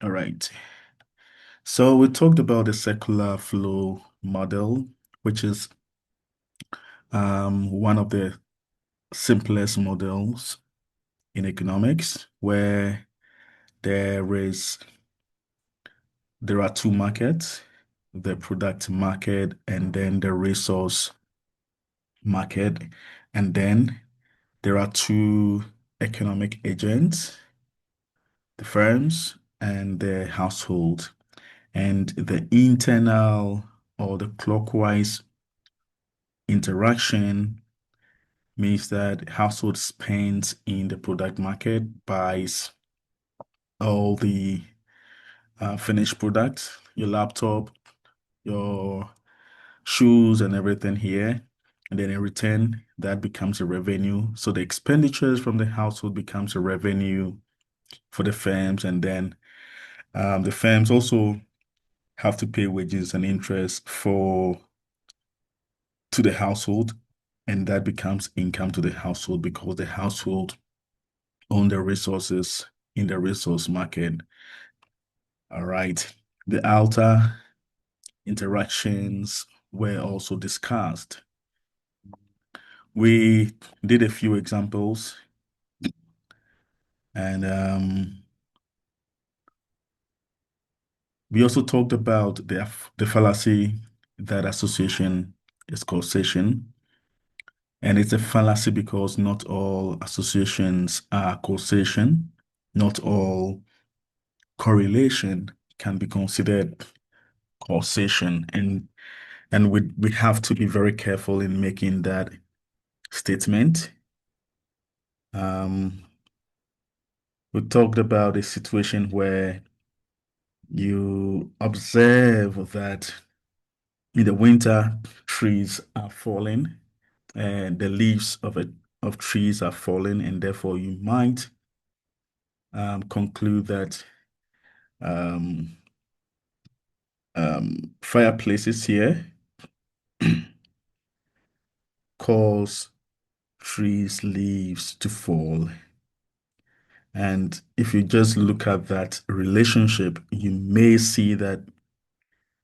All right. So we talked about the circular flow model, which is one of the simplest models in economics, where there is there are two markets, the product market and then the resource market, and then there are two economic agents, the firms and the household, and the internal or the clockwise interaction means that household spends in the product market, buys all the finished products, your laptop, your shoes, and everything here. And then in return, that becomes a revenue. So the expenditures from the household becomes a revenue for the firms, and then the firms also have to pay wages and interest for to the household, and that becomes income to the household because the household own the resources in the resource market. All right. The outer interactions were also discussed. We did a few examples, and we also talked about the fallacy that association is causation. And it's a fallacy because not all associations are causation. Not all correlation can be considered causation. And we have to be very careful in making that statement. Um, we talked about a situation where you observe that in the winter trees are falling and the leaves of trees are falling, and therefore you might conclude that um, fireplaces here cause trees leaves to fall. And if you just look at that relationship, you may see that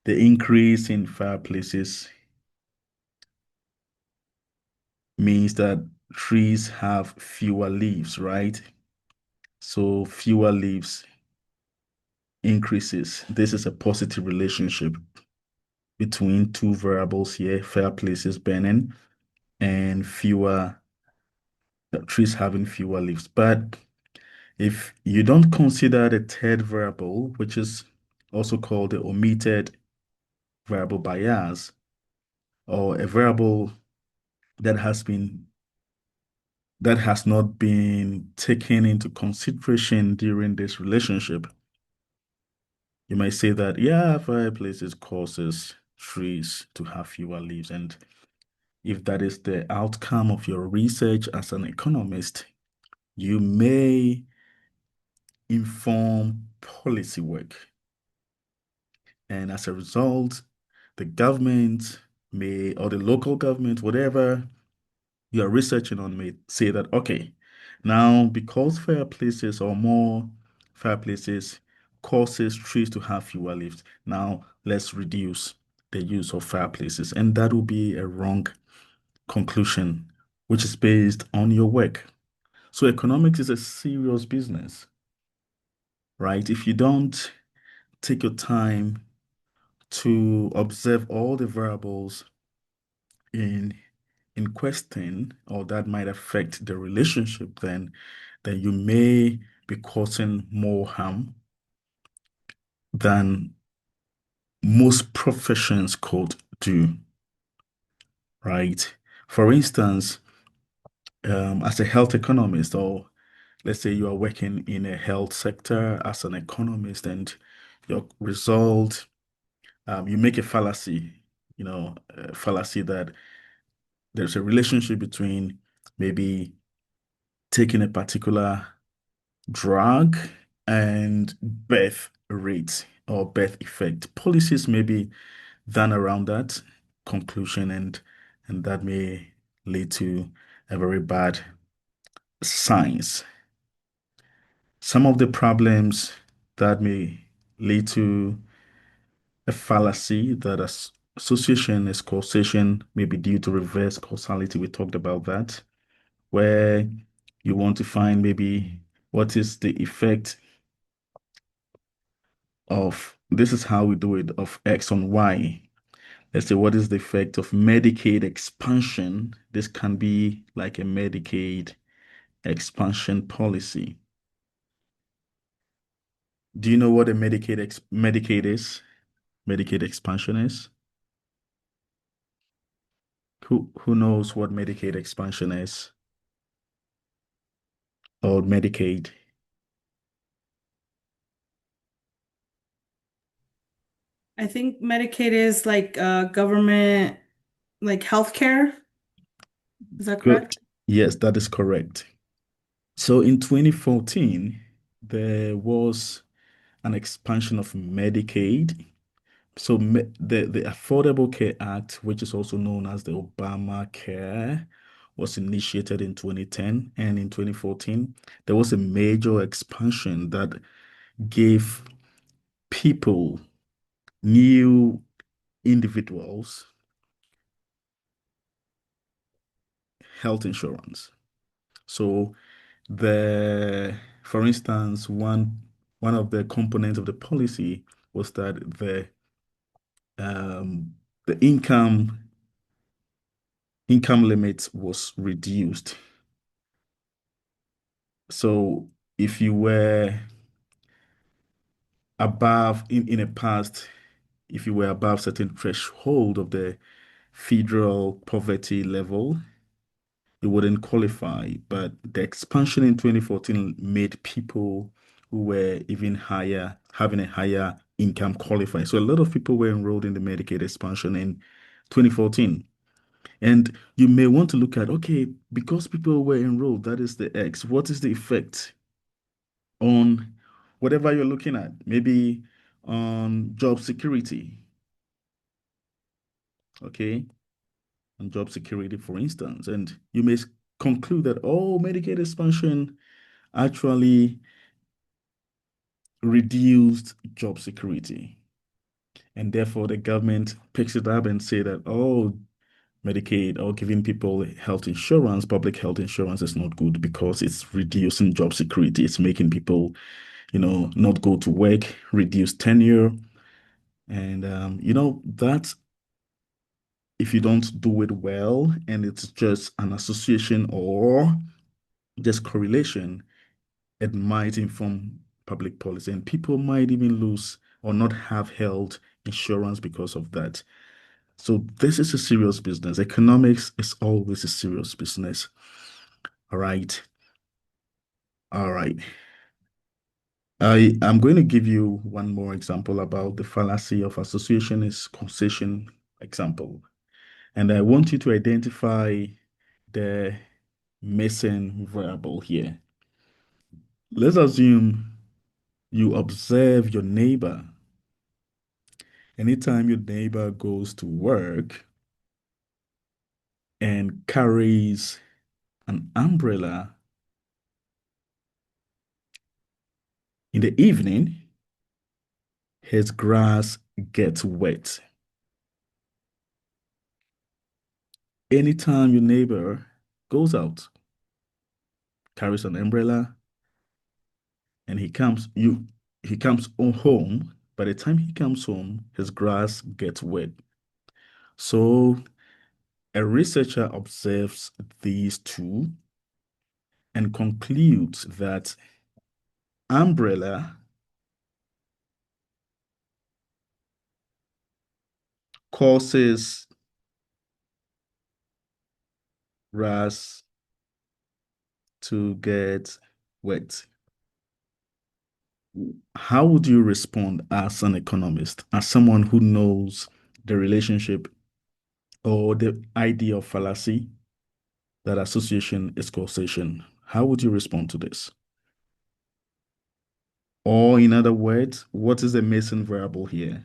the increase in fireplaces means that trees have fewer leaves, right? So fewer leaves increases. This is a positive relationship between two variables here, fireplaces burning and fewer trees having fewer leaves. But if you don't consider the third variable, which is also called the omitted variable bias, or a variable that has not been taken into consideration during this relationship, you might say that, yeah, fireplaces causes trees to have fewer leaves. And if that is the outcome of your research as an economist, you may inform policy work. And as a result, the government may, or the local government, whatever you're researching on, may say that, okay, now because fireplaces or more fireplaces causes trees to have fewer leaves, now let's reduce the use of fireplaces. And that will be a wrong conclusion, which is based on your work. So economics is a serious business, right? If you don't take your time to observe all the variables in question or that might affect the relationship, then you may be causing more harm than most professions could do, right? For instance, as a health economist, or let's say you are working in a health sector as an economist, and your result, you make a fallacy, a fallacy that there's a relationship between maybe taking a particular drug and birth rate or birth effect. Policies may be done around that conclusion, and that may lead to a very bad science. Some of the problems that may lead to a fallacy that association is causation, maybe due to reverse causality. We talked about that, where you want to find maybe what is the effect of this is how we do it of X on Y. Let's say what is the effect of Medicaid expansion? This can be like a Medicaid expansion policy. Do you know what a Medicaid is? Medicaid expansion is? Who knows what Medicaid expansion is? Or Medicaid? I think Medicaid is like government, like healthcare. Is that Good. correct? Yes, that is correct. So in 2014, there was an expansion of Medicaid. So the Affordable Care Act, which is also known as the Obamacare, was initiated in 2010, and in 2014, there was a major expansion that gave people, new individuals, health insurance. So for instance, one of the components of the policy was that the income limit was reduced. So if you were above in a past, if you were above certain threshold of the federal poverty level, you wouldn't qualify. But the expansion in 2014 made people who were even higher, having a higher income qualify. So a lot of people were enrolled in the Medicaid expansion in 2014. And you may want to look at, okay, because people were enrolled, that is the X. What is the effect on whatever you're looking at? Maybe on job security, okay? On job security, for instance. And you may conclude that, oh, Medicaid expansion actually reduced job security. And therefore, the government picks it up and say that, oh, Medicaid or giving people health insurance, public health insurance is not good because it's reducing job security. It's making people, not go to work, reduce tenure. And, that if you don't do it well and it's just an association or just correlation, it might inform public policy, and people might even lose or not have health insurance because of that. So this is a serious business. Economics is always a serious business. All right. All right. I'm going to give you one more example about the fallacy of association is causation example. And I want you to identify the missing variable here. Let's assume you observe your neighbor. Anytime your neighbor goes to work and carries an umbrella in the evening, his grass gets wet. Anytime your neighbor goes out, carries an umbrella, and he comes home, by the time he comes home, his grass gets wet. So a researcher observes these two and concludes that umbrella causes grass to get wet. How would you respond as an economist, as someone who knows the relationship or the idea of fallacy that association is causation? How would you respond to this? Or in other words, what is the missing variable here?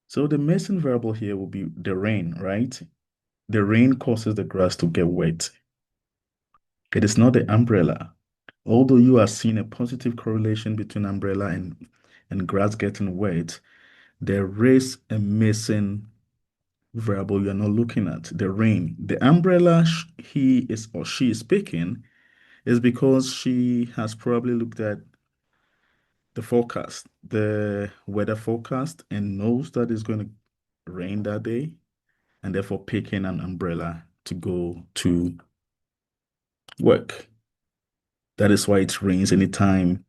So the missing variable here will be the rain, right? The rain causes the grass to get wet. It is not the umbrella. Although you are seeing a positive correlation between umbrella and grass getting wet, there is a missing variable you're not looking at, the rain. The umbrella he is or she is picking is because she has probably looked at the forecast, the weather forecast, and knows that it's going to rain that day, and therefore picking an umbrella to go to work. That is why it rains anytime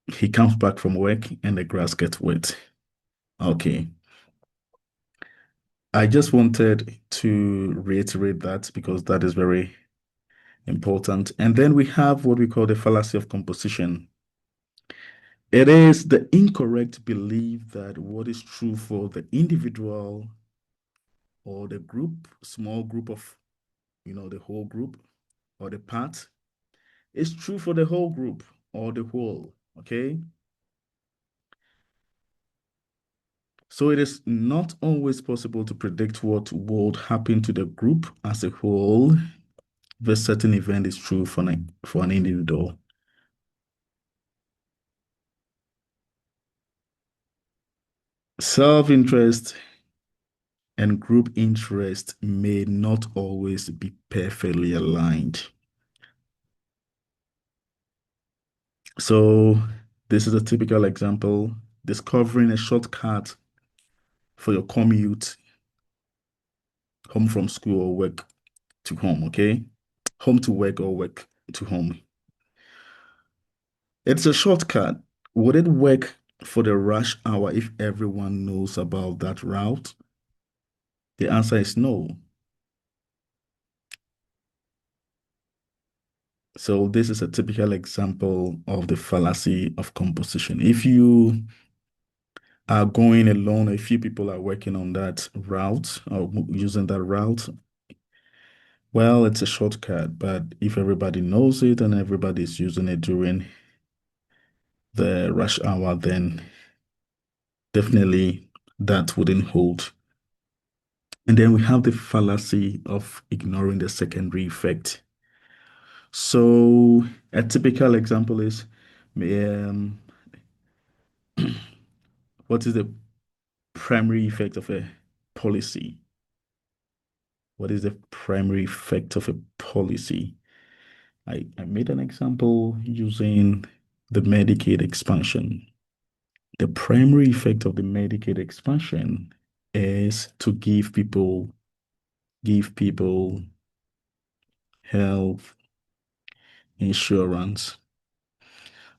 he comes back from work and the grass gets wet. Okay. I just wanted to reiterate that because that is very important. And then we have what we call the fallacy of composition. It is the incorrect belief that what is true for the individual or the group, small group of, the whole group or the part is true for the whole group or the whole. Okay. So it is not always possible to predict what would happen to the group as a whole. This certain event is true for an individual. Self-interest and group interest may not always be perfectly aligned. So this is a typical example, discovering a shortcut for your commute home from school or work to home, okay? Home to work or work to home. It's a shortcut. Would it work for the rush hour if everyone knows about that route? The answer is no. So this is a typical example of the fallacy of composition. If you are going alone, a few people are working on that route or using that route, well, it's a shortcut, but if everybody knows it and everybody's using it during the rush hour, then definitely that wouldn't hold. And then we have the fallacy of ignoring the secondary effect. So a typical example is um, what is the primary effect of a policy? What is the primary effect of a policy? I made an example using the Medicaid expansion. The primary effect of the Medicaid expansion is to give people health insurance.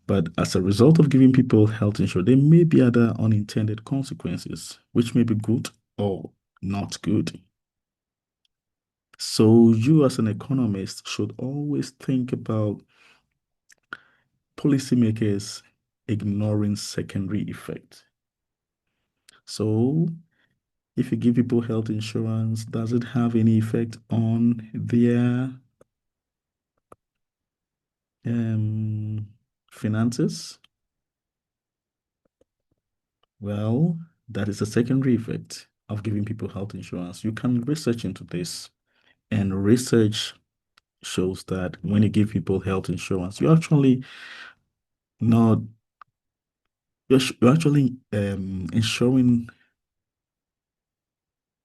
But as a result of giving people health insurance, there may be other unintended consequences, which may be good or not good. So you as an economist should always think about policymakers ignoring secondary effects. So if you give people health insurance, does it have any effect on their um, finances? Well, that is a secondary effect of giving people health insurance. You can research into this, and research shows that when you give people health insurance, not you're actually insuring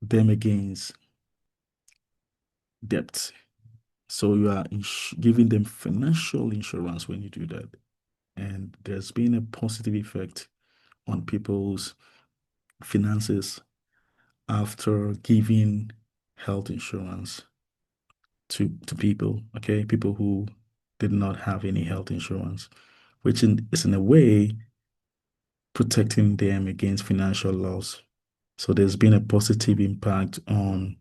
them against debt. So you are giving them financial insurance when you do that. And there's been a positive effect on people's finances after giving health insurance to people, okay? People who did not have any health insurance, is in a way protecting them against financial loss. So there's been a positive impact on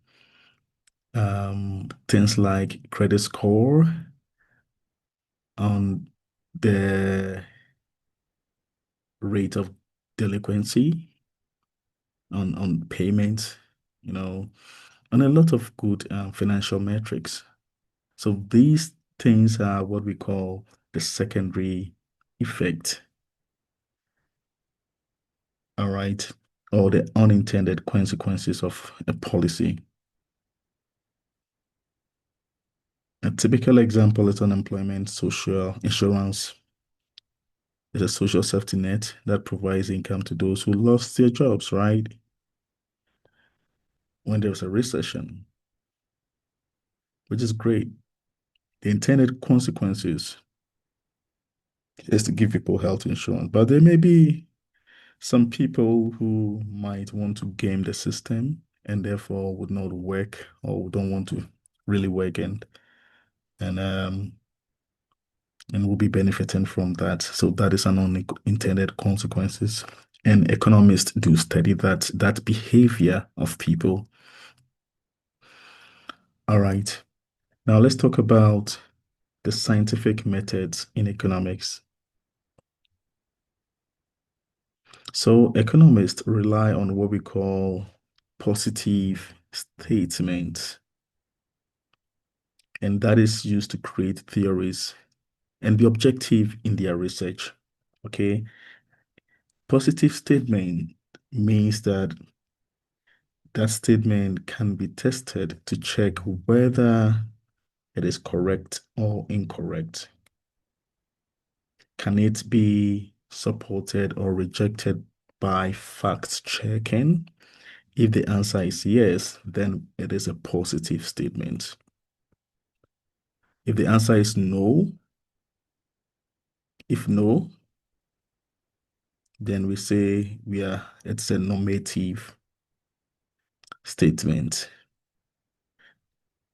things like credit score, on the rate of delinquency, on payment, you know, on a lot of good financial metrics. So these things are what we call the secondary effect. all right, or the unintended consequences of a policy. A typical example is unemployment social insurance. It's a social safety net that provides income to those who lost their jobs, right? When there's a recession, which is great. The intended consequences is to give people health insurance, but there may be some people who might want to game the system and therefore would not work or don't want to really work and and will be benefiting from that. So that is an unintended consequences. And economists do study that behavior of people. All right. Now let's talk about the scientific methods in economics. So economists rely on what we call positive statements, and that is used to create theories and be objective in their research. Okay. Positive statement means that that statement can be tested to check whether it is correct or incorrect. Can it be supported or rejected by fact checking? If the answer is yes, then it is a positive statement. If the answer is no, if no, then we say it's a normative statement.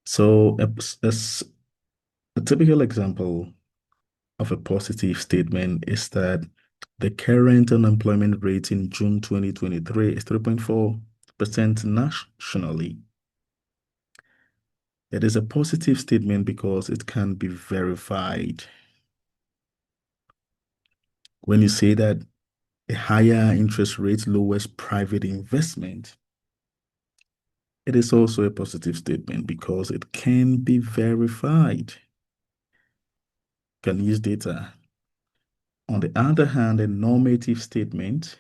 So a typical example of a positive statement is that the current unemployment rate in June 2023 is 3.4% nationally. It is a positive statement because it can be verified. When you say that a higher interest rate lowers private investment, it is also a positive statement because it can be verified. Can use data. On the other hand, a normative statement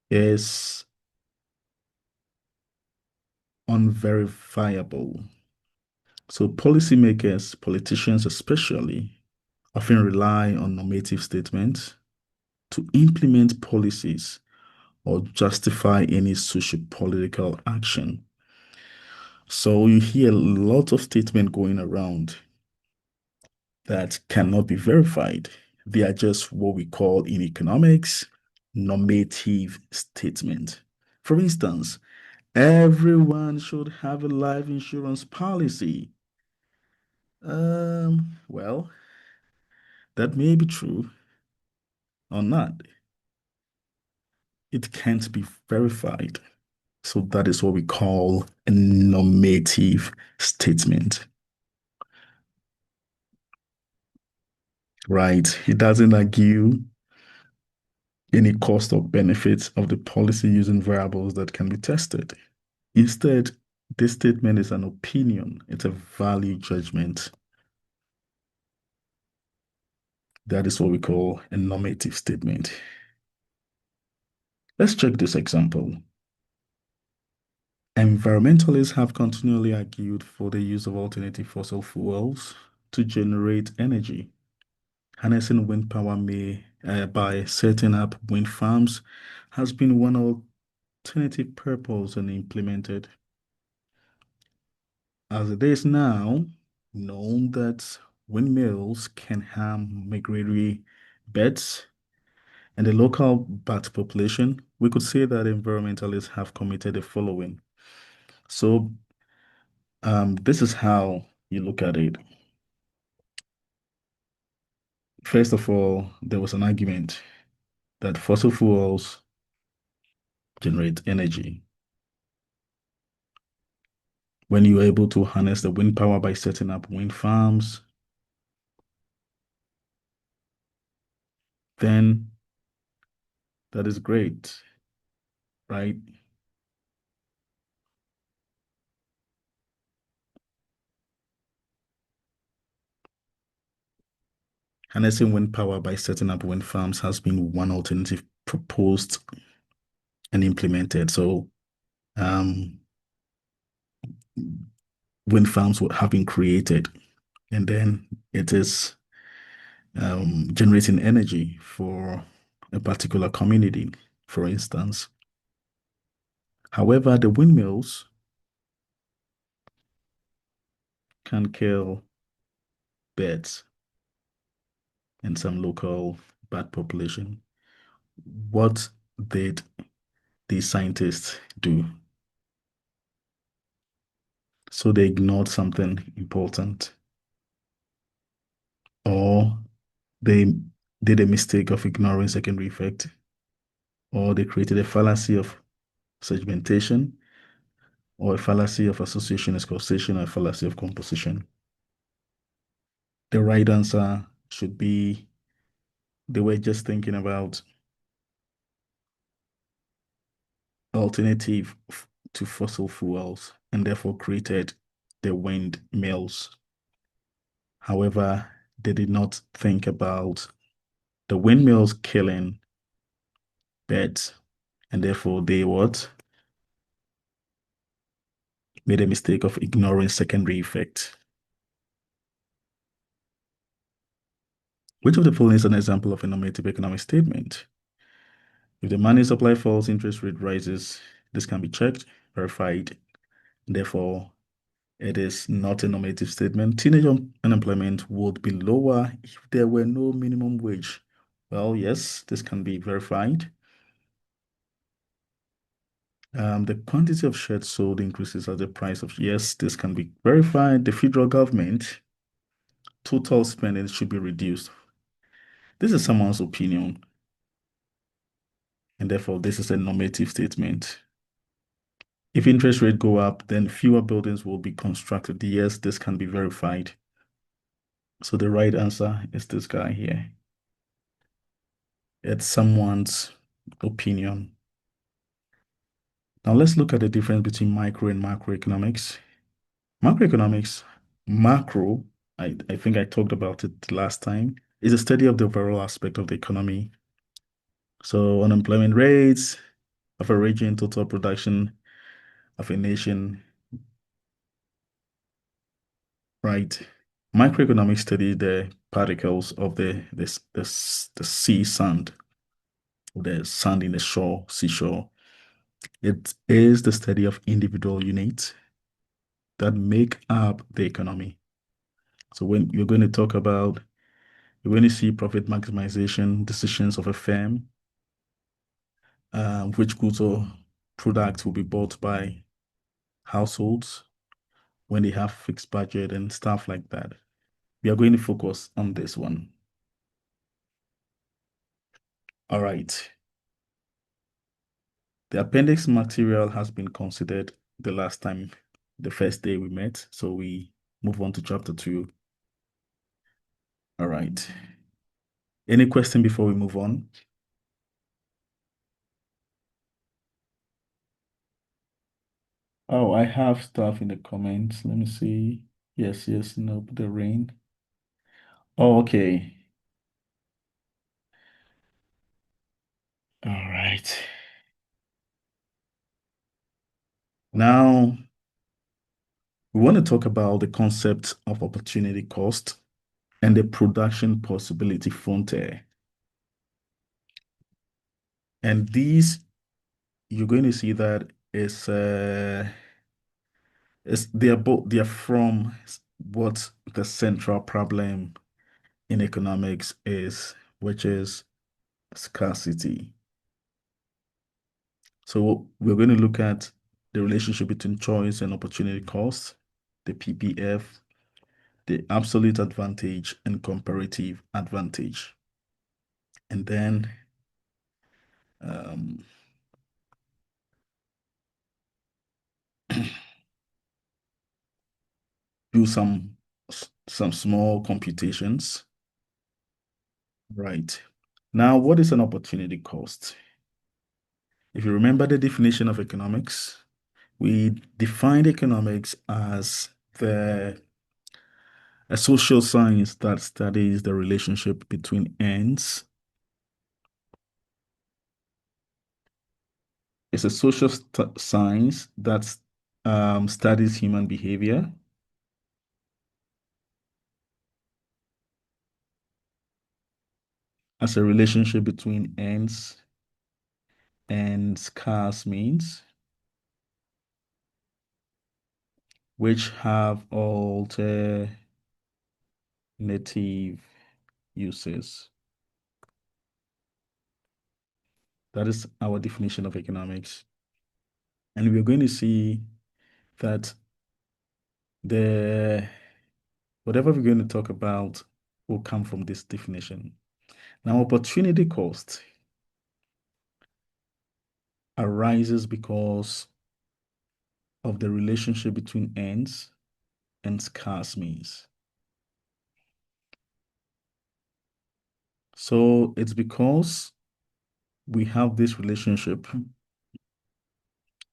is unverifiable. So policymakers, politicians especially, often rely on normative statements to implement policies or justify any socio-political action. So you hear a lot of statements going around that cannot be verified. They are just what we call in economics normative statement. For instance, everyone should have a life insurance policy. Well, that may be true or not. It can't be verified. So that is what we call a normative statement, right? It doesn't argue any cost or benefits of the policy using variables that can be tested. Instead, this statement is an opinion, it's a value judgment. That is what we call a normative statement. Let's check this example. Environmentalists have continually argued for the use of alternative fossil fuels to generate energy. Harnessing wind power by setting up wind farms has been one alternative purpose and implemented. As it is now known that windmills can harm migratory birds and the local bat population, we could say that environmentalists have committed the following. So, this is how you look at it. First of all, there was an argument that fossil fuels generate energy. When you're able to harness the wind power by setting up wind farms, then that is great, right? Harnessing wind power by setting up wind farms has been one alternative proposed and implemented. So, um, wind farms have been created, and then it is generating energy for a particular community, for instance. However, the windmills can kill birds and some local bat population. What did these scientists do? So they ignored something important, or they did a mistake of ignoring secondary effect, or they created a fallacy of segmentation, or a fallacy of association as causation, or a fallacy of composition. The right answer should be they were just thinking about alternative to fossil fuels and therefore created the windmills. However, they did not think about the windmills killing birds, and therefore they what? Made a mistake of ignoring secondary effect. Which of the following is an example of a normative economic statement? If the money supply falls, interest rate rises. This can be checked, verified. Therefore, it is not a normative statement. Teenage unemployment would be lower if there were no minimum wage. Well, yes, this can be verified. The quantity of shares sold increases as the price of, yes, this can be verified. The federal government total spending should be reduced. This is someone's opinion, and therefore this is a normative statement. If interest rates go up, then fewer buildings will be constructed. Yes, this can be verified. So the right answer is this guy here. It's someone's opinion. Now let's look at the difference between micro and macroeconomics. Macroeconomics, macro, I think I talked about it last time, is a study of the overall aspect of the economy. So unemployment rates of a region, total production of a nation, right? Microeconomics study the particles of the sea sand, the sand in the shore, seashore. It is the study of individual units that make up the economy. So when you're going to talk about, you're going to see profit maximization decisions of a firm, which goods or products will be bought by households when they have fixed budget and stuff like that. We are going to focus on this one. All right. The appendix material has been considered the last time, the first day we met. So we move on to chapter 2. All right. Any question before we move on? Oh, I have stuff in the comments. Let me see. Yes, yes, no, the rain. Oh, okay. All right. Now, we want to talk about the concept of opportunity cost and the production possibility frontier. And these, you're going to see that they are from what the central problem in economics is, which is scarcity. So we're going to look at the relationship between choice and opportunity cost, the PPF, the absolute advantage and comparative advantage. And then um, do some small computations. Right. Now, what is an opportunity cost? If you remember the definition of economics, we defined economics as the A social science that studies the relationship between ends. It's a social science that studies human behavior as a relationship between ends and scarce means, which have alternative uses. That is our definition of economics. And we're going to see that the whatever we're going to talk about will come from this definition. Now, opportunity cost arises because of the relationship between ends and scarce means. So it's because we have this relationship,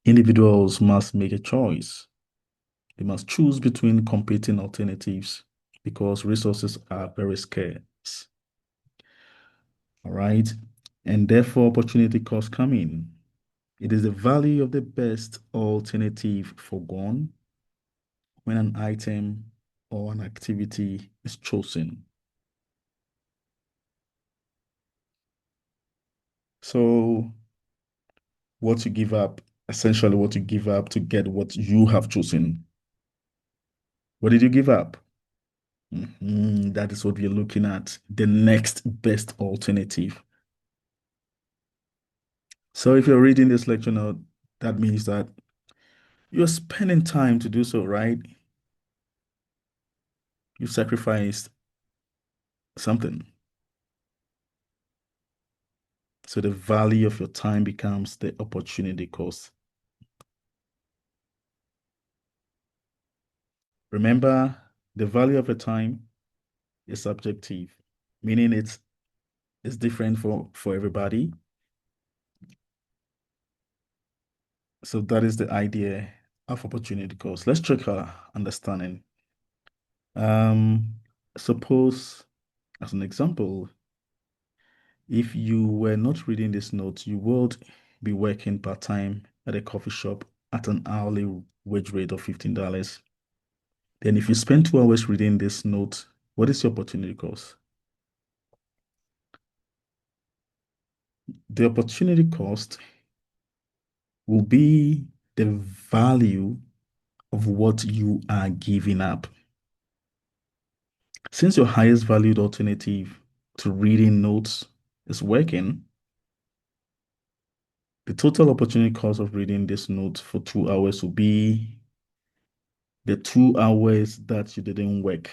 individuals must make a choice. They must choose between competing alternatives because resources are very scarce. All right. And therefore, opportunity costs come in. It is the value of the best alternative forgone when an item or an activity is chosen. So, what you give up, essentially, what you give up to get what you have chosen. What did you give up? That is what we're looking at, the next best alternative. So, if you're reading this lecture now, that means that you're spending time to do so, right? You sacrificed something. So the value of your time becomes the opportunity cost. Remember, the value of your time is subjective, meaning it's different for everybody. So that is the idea of opportunity cost. Let's check our understanding. Um, suppose, as an example, if you were not reading this note, you would be working part-time at a coffee shop at an hourly wage rate of $15. Then if you spend 2 hours reading this note, what is your opportunity cost? The opportunity cost will be the value of what you are giving up. Since your highest valued alternative to reading notes is working, the total opportunity cost of reading this note for 2 hours will be the 2 hours that you didn't work.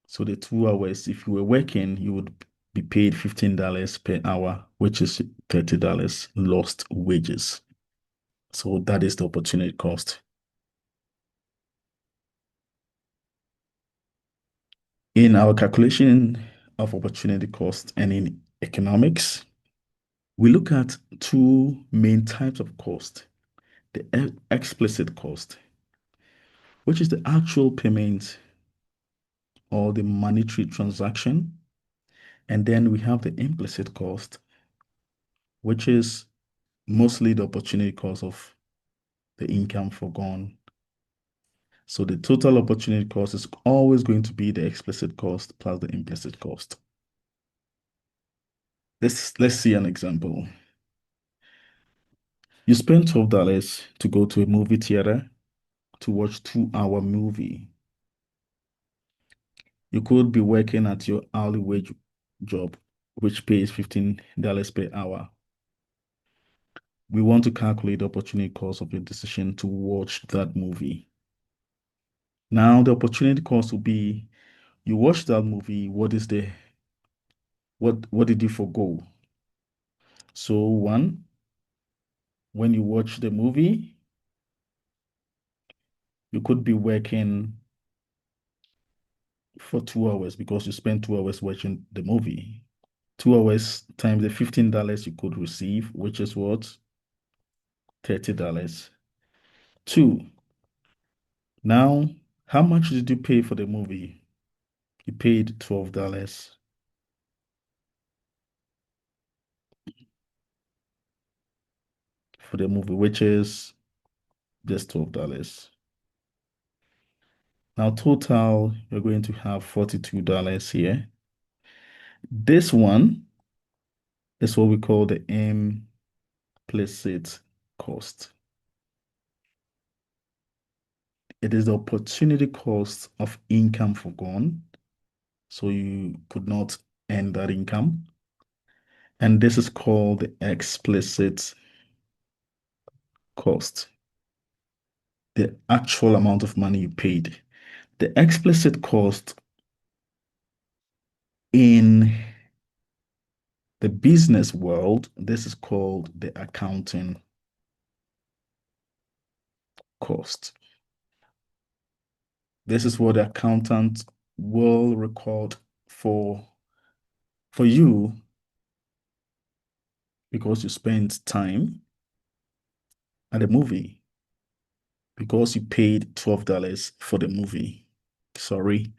So the 2 hours, if you were working, you would be paid $15 per hour, which is $30 lost wages. So that is the opportunity cost. In our calculation of opportunity cost and in economics, we look at two main types of cost. The explicit cost, which is the actual payment or the monetary transaction. And then we have the implicit cost, which is mostly the opportunity cost of the income foregone. So the total opportunity cost is always going to be the explicit cost plus the implicit cost. Let's see an example. You spend $12 to go to a movie theater to watch 2 hour movie. You could be working at your hourly wage job, which pays $15 per hour. We want to calculate the opportunity cost of your decision to watch that movie. Now, the opportunity cost will be you watch that movie, what did you forego? So one, when you watch the movie, you could be working for 2 hours because you spent 2 hours watching the movie. 2 hours times the $15 you could receive, which is what? $30. Two, now How much did you pay for the movie? You paid $12 for the movie, which is just $12. Now, total, you're going to have $42 here. This one is what we call the implicit cost. It is the opportunity cost of income forgone. So you could not earn that income. And this is called the explicit cost, the actual amount of money you paid. The explicit cost in the business world, this is called the accounting cost. This is what the accountant will record for for you because you spent time at a movie, because you paid $12 for the movie. Sorry,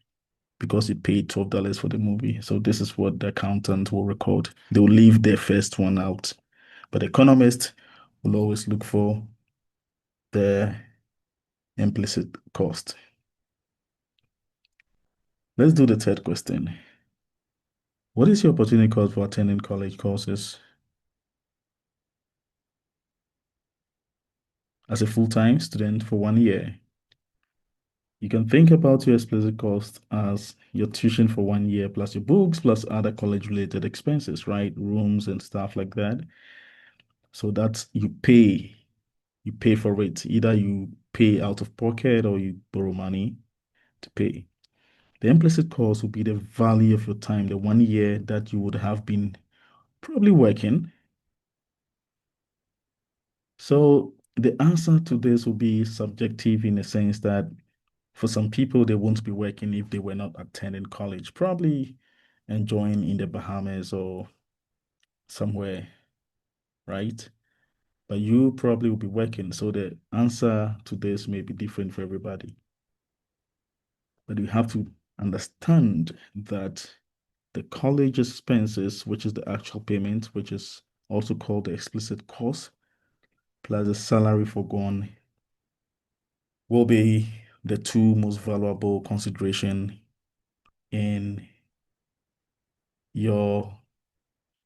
because you paid $12 for the movie. So this is what the accountant will record. They'll leave their first one out. But the economist will always look for the implicit cost. Let's do the third question. What is your opportunity cost for attending college courses as a full-time student for 1 year? You can think about your explicit cost as your tuition for 1 year plus your books plus other college-related expenses, right? Rooms and stuff like that. So that's you pay for it. Either you pay out of pocket or you borrow money to pay. The implicit cost will be the value of your time, the 1 year that you would have been probably working. So the answer to this will be subjective in the sense that for some people, they won't be working if they were not attending college, probably enjoying in the Bahamas or somewhere, right? But you probably will be working. So the answer to this may be different for everybody. But you have to understand that the college expenses, which is the actual payment, which is also called the explicit cost, plus the salary forgone, will be the two most valuable consideration in your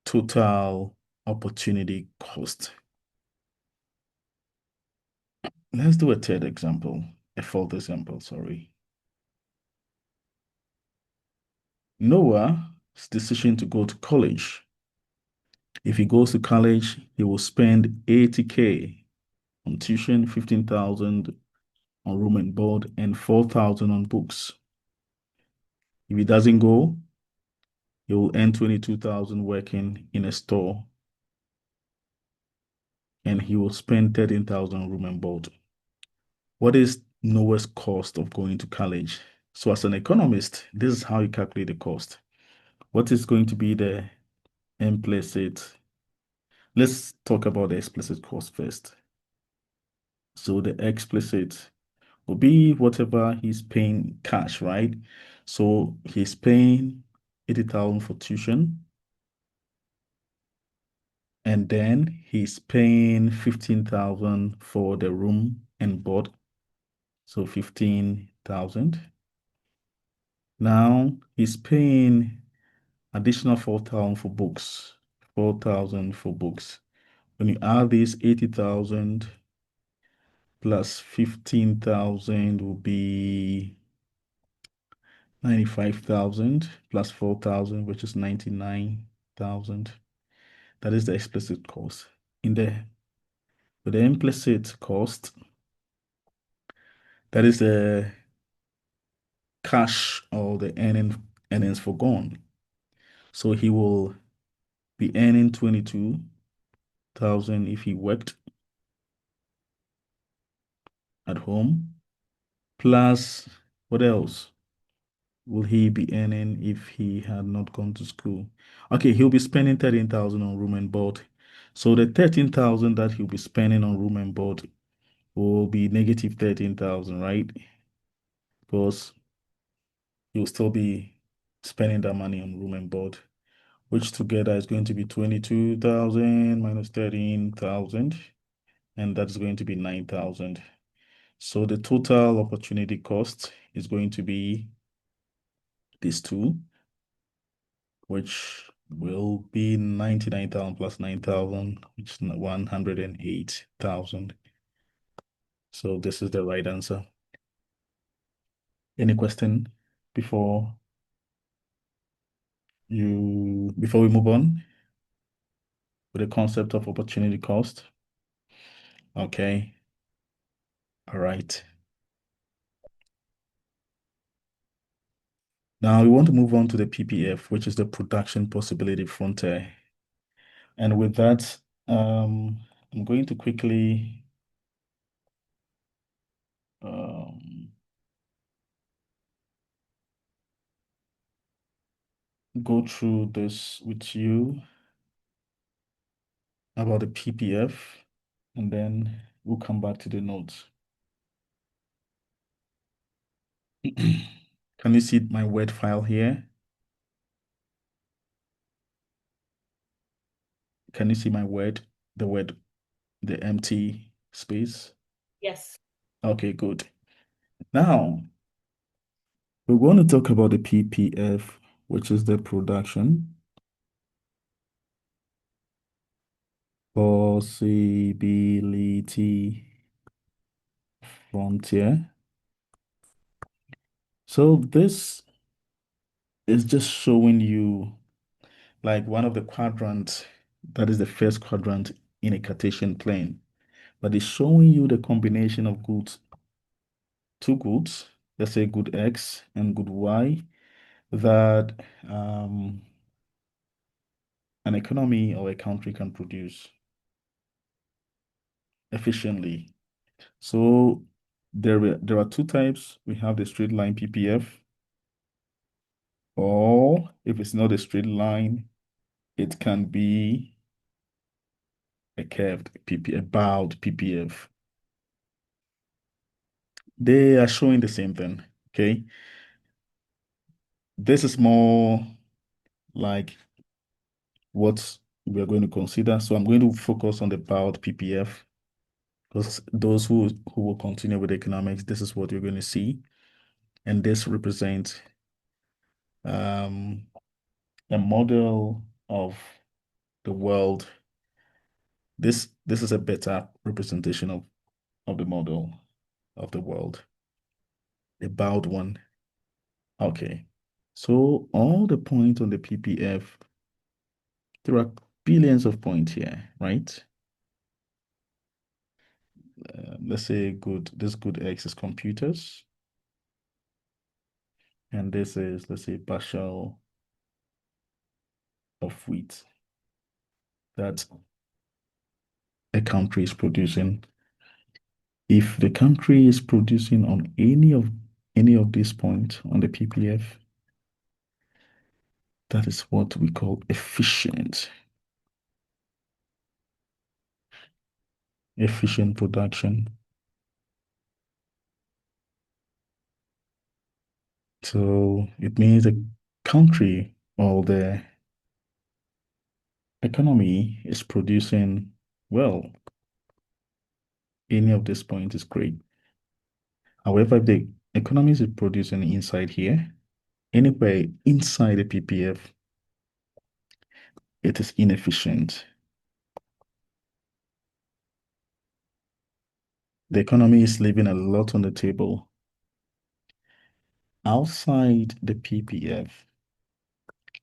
total opportunity cost. Let's do a third example, a fourth example, sorry. Noah's decision to go to college. If he goes to college, he will spend 80K on tuition, 15,000 on room and board, and 4,000 on books. If he doesn't go, he will earn 22,000 working in a store, and he will spend 13,000 on room and board. What is Noah's cost of going to college? So as an economist, this is how you calculate the cost. What is going to be the implicit? Let's talk about the explicit cost first. So the explicit will be whatever he's paying cash, right? So he's paying 80,000 for tuition, and then he's paying 15,000 for the room and board. So 15,000. Now he's paying additional 4,000 for books. 4,000 for books. When you add this 80,000 plus 15,000 will be 95,000 plus 4,000, which is 99,000. That is the explicit cost. With the implicit cost, that is the cash or the earnings forgone. So he will be earning 22,000 if he worked at home, plus what else will he be earning if he had not gone to school? Okay, he'll be spending 13,000 on room and board. So the 13,000 that he'll be spending on room and board will be negative 13,000, right? because you'll still be spending that money on room and board, which together is going to be 22,000 minus 13,000, and that's going to be 9,000. So the total opportunity cost is going to be these two, which will be 99,000 plus 9,000, which is 108,000. So this is the right answer. Any question before before we move on with the concept of opportunity cost? Okay. All right. Now we want to move on to the PPF, which is the production possibility frontier. And with that, I'm going to quickly um, go through this with you about the PPF, and then we'll come back to the notes. Can you see my Word file here? Can you see my Word, the empty space? Yes. Okay, good. Now, we're going to talk about the PPF, which is the production possibility frontier. So this is just showing you like one of the quadrants, that is the first quadrant in a Cartesian plane, but it's showing you the combination of goods, two goods, let's say good X and good Y, that an economy or a country can produce efficiently. So there are two types. We have the straight line PPF, or if it's not a straight line, it can be a curved PPF, a bowed PPF. They are showing the same thing. Okay. This is more like what we are going to consider. So I'm going to focus on the bowed PPF because those who will continue with economics, this is what you're going to see. And this represents um, a model of the world. This is a better representation of the model of the world, a bowed one. Okay. So all the points on the PPF, there are billions of points here, right? Let's say this good X is computers, and this is, let's say, bushel of wheat that a country is producing. If the country is producing on any of these points on the PPF, that is what we call efficient production. So it means the country or the economy is producing well. Any of these points is great. However, if the economy is producing inside here, anywhere inside the PPF, it is inefficient. The economy is leaving a lot on the table. Outside the PPF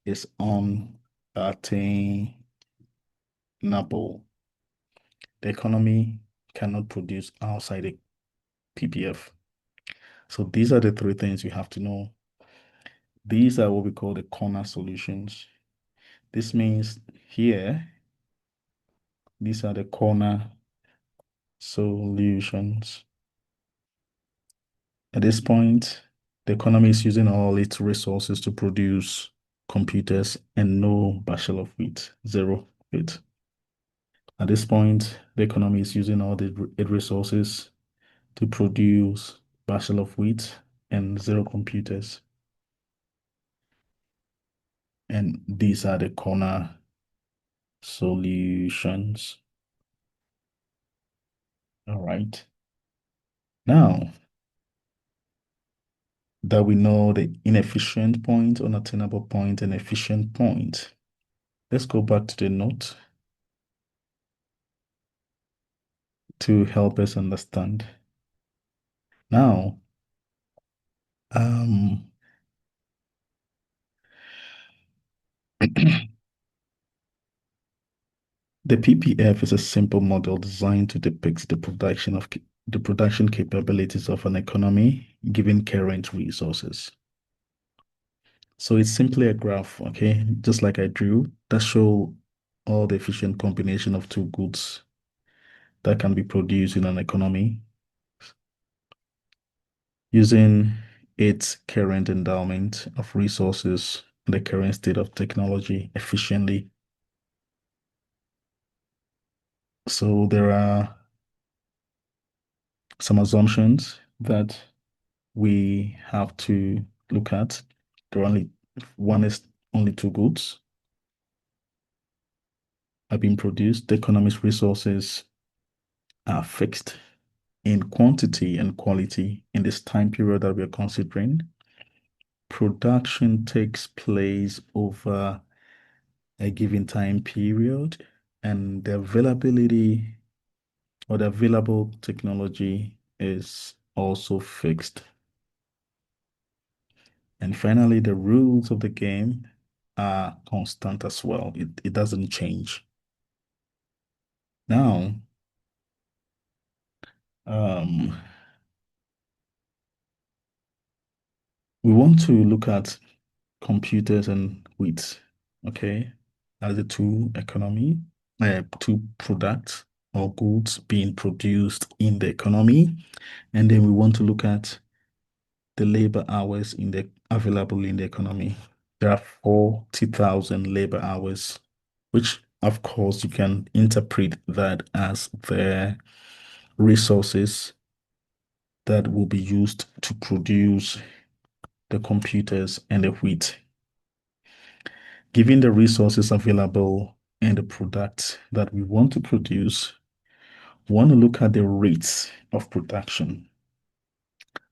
is unattainable. The economy cannot produce outside the PPF. So these are the three things you have to know. These are what we call the corner solutions. This means here, these are the corner solutions. At this point, the economy is using all its resources to produce computers and no bushel of wheat, zero wheat. At this point, the economy is using all its resources to produce bushel of wheat and zero computers. And these are the corner solutions. All right. Now that we know the inefficient point, unattainable point, and efficient point, let's go back to the note to help us understand. Now, um, the PPF is a simple model designed to depict the production capabilities of an economy given current resources. So it's simply a graph, okay, just like I drew, that show all the efficient combination of two goods that can be produced in an economy using its current endowment of resources and the current state of technology efficiently. So there are some assumptions that we have to look at. There are only one is only two goods are being produced. The economy's resources are fixed in quantity and quality in this time period that we're considering. Production takes place over a given time period, and the availability or the available technology is also fixed. And finally, the rules of the game are constant as well. It doesn't change. Now, um, we want to look at computers and wheat, okay, as the two products or goods being produced in the economy. And then we want to look at the labor hours in the available in the economy. There are 40,000 labor hours, which of course you can interpret that as the resources that will be used to produce the computers and the wheat. Given the resources available and the products that we want to produce, we want to look at the rates of production.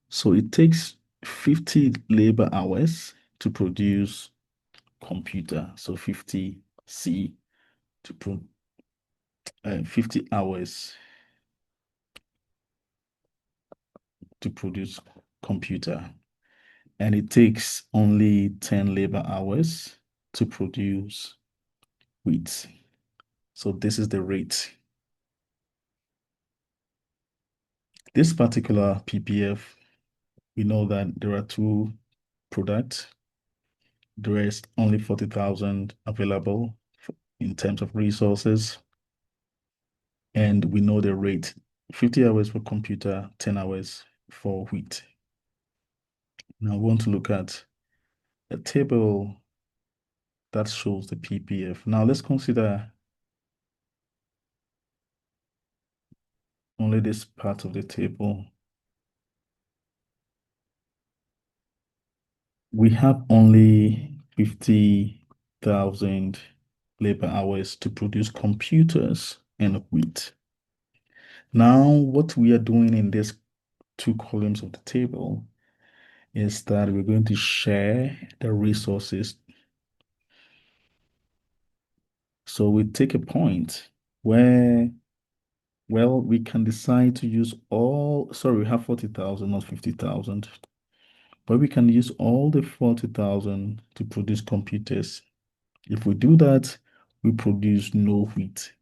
So it takes 50 labor hours to produce computer. So 50 C to pro 50 hours to produce computer. And it takes only 10 labor hours to produce wheat. So this is the rate. This particular PPF, we know that there are two products. There is only 40,000 available in terms of resources. And we know the rate, 50 hours for computer, 10 hours for wheat. Now we want to look at a table that shows the PPF. Now let's consider only this part of the table. We have only 50,000 labor hours to produce computers and wheat. Now, what we are doing in these two columns of the table is that we're going to share the resources. So we take a point where, well, we can decide to use sorry, we have 40,000, not 50,000, but we can use all the 40,000 to produce computers. If we do that, we produce no wheat,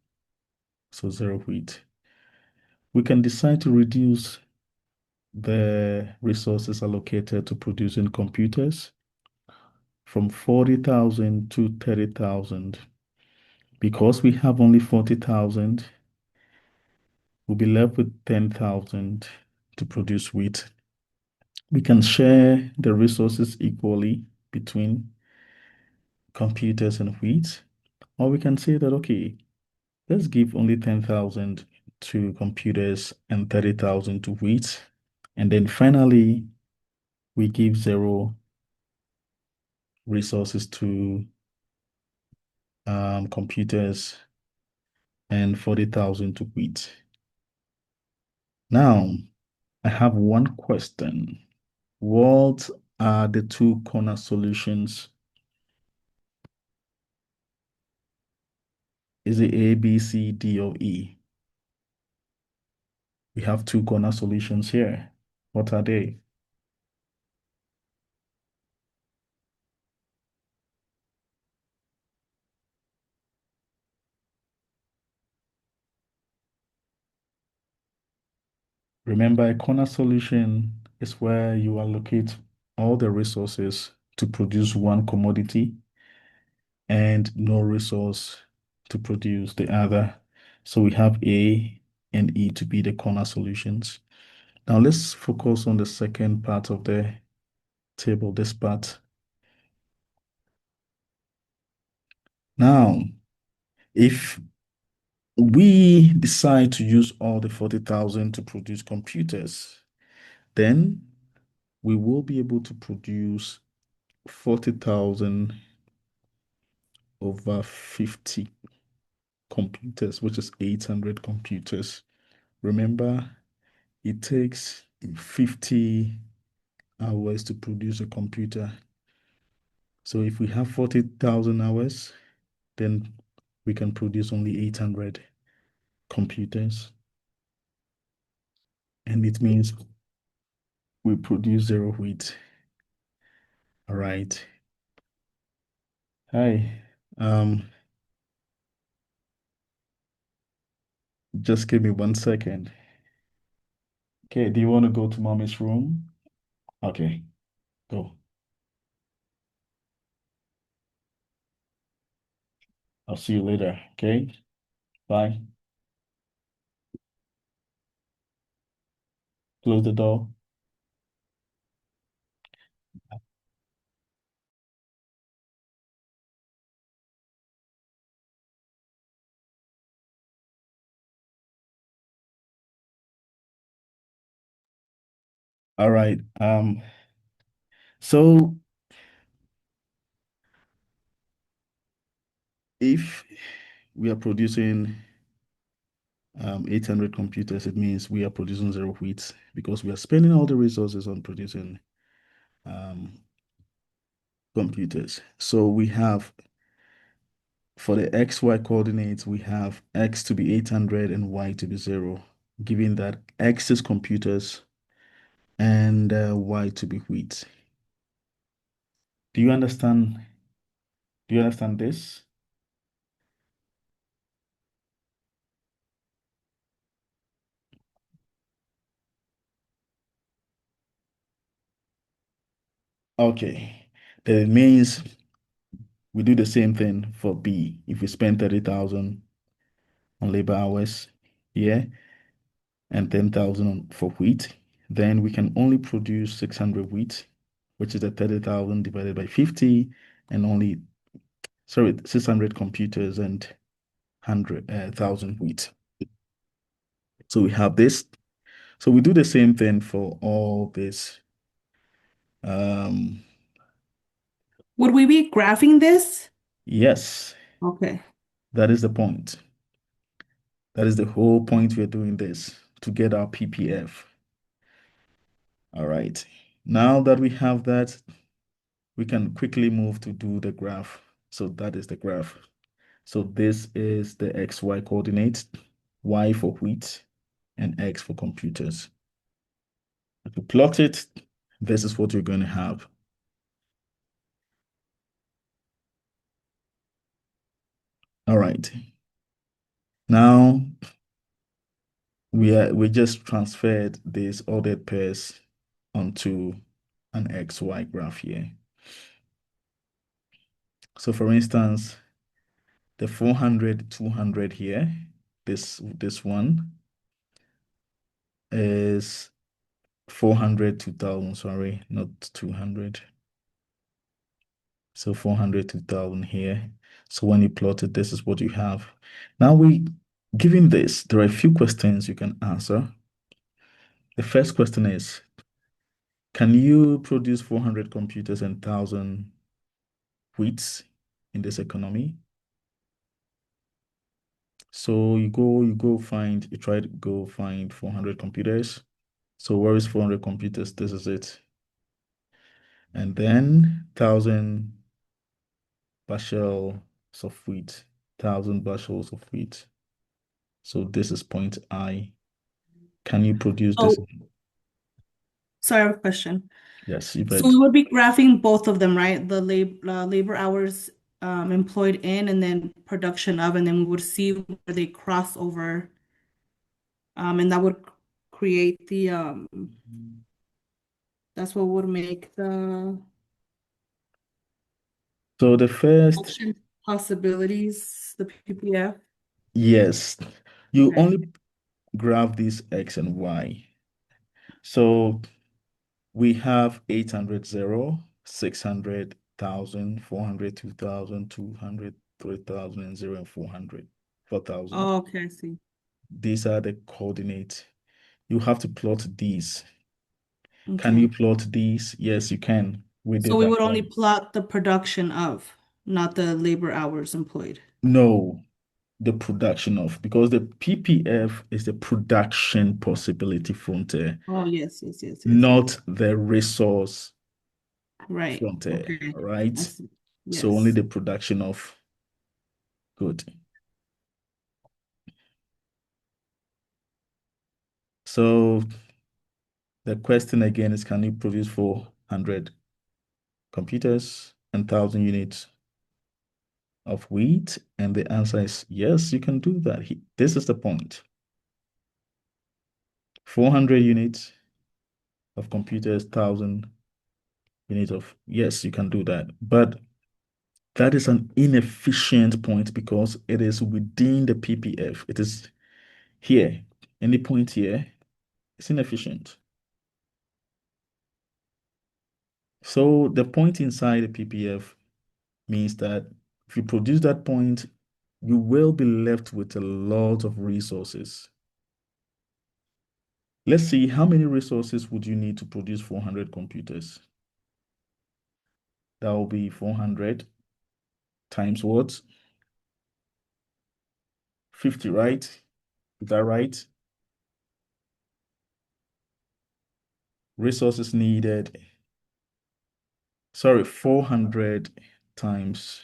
so zero wheat. We can decide to reduce the resources allocated to producing computers from 40,000 to 30,000. Because we have only 40,000, we'll be left with 10,000 to produce wheat. We can share the resources equally between computers and wheat, or we can say that, okay, let's give only 10,000 to computers and 30,000 to wheat. And then finally, we give zero resources to computers and 40,000 to quit. Now, I have one question. What are the two corner solutions? Is it A, B, C, D, or E? We have two corner solutions here. What are they? Remember, a corner solution is where you allocate all the resources to produce one commodity and no resource to produce the other. So we have A and E to be the corner solutions. Now let's focus on the second part of the table, this part. Now, if we decide to use all the 40,000 to produce computers, then we will be able to produce 40,000 over 50 computers, which is 800 computers. Remember, it takes 50 hours to produce a computer. So if we have 40,000 hours, then we can produce only 800 computers. And it means we produce zero wheat. All right. Hi. Um, just give me 1 second. Okay, do you want to go to mommy's room? Okay, go. I'll see you later. Okay, bye. Close the door. All right. So if we are producing 800 computers, it means we are producing zero wheat because we are spending all the resources on producing um, computers. So we have for the XY coordinates, we have X to be 800 and Y to be zero, given that X is computers and Y to be wheat. Do you understand? Do you understand this? Okay. Then it means we do the same thing for B. If we spend 30,000 on labor hours, yeah, and 10,000 for wheat, then we can only produce 600 wheat, which is the 30,000 divided by 50, and only, sorry, 600 computers and 100,000 wheat. So we have this. So we do the same thing for all this. Um, Would we be graphing this? yes, Okay. that is the point. That is the whole point we're doing this to get our PPF. All right. Now that we have that, we can quickly move to do the graph. So that is the graph. So this is the XY coordinates, Y for wheat, and X for computers. If you plot it, this is what you're going to have. All right. Now we just transferred these ordered pairs onto an XY graph here. So for instance, the 400, 200 here, this one is 400, 2000, sorry, not 200. So 400, 2000 here. So when you plot it, this is what you have. Now given this, there are a few questions you can answer. The first question is, Can you produce 400 computers and 1,000 wheats in this economy? So you try to go find 400 computers. So where is 400 computers? This is it. And then 1,000 bushels of wheat, 1,000 bushels of wheat. So this is point I. Can you produce this? Oh, sorry, I have a question. Yes, you So bet. we would be graphing both of them, right? The labor hours employed in and then production of, and then we would see where they cross over, and that would create the that's what would make the So the first, option possibilities, the PPF. yes, you Okay. only graph these X and Y. So we have 800, 600,000, 400, 2,000, 200, 3,000, and 0 and 400, 4,000. Oh, okay, I see. These are the coordinates. You have to plot these. Can you Okay. plot these? Yes, you can. We So did we that would only one. plot the production of, not the labor hours employed. No, the production of, because the PPF is the production possibility frontier, Oh, yes, yes, yes, yes, yes. not the resource Right. frontier. Okay. All I right. see. So only Yes. the production of good. So the question again is, can you produce 400 computers and 1,000 units of wheat? And the answer is yes, you can do that. This is the point. 400 units of computers, 1,000 units of, yes, you can do that. But that is an inefficient point because it is within the PPF. It is here. Any point here is inefficient. So the point inside the PPF means that if you produce that point, you will be left with a lot of resources. Let's see, how many resources would you need to produce 400 computers? That will be 400 times what? 50, right? Is that right? Resources needed. Sorry, 400 times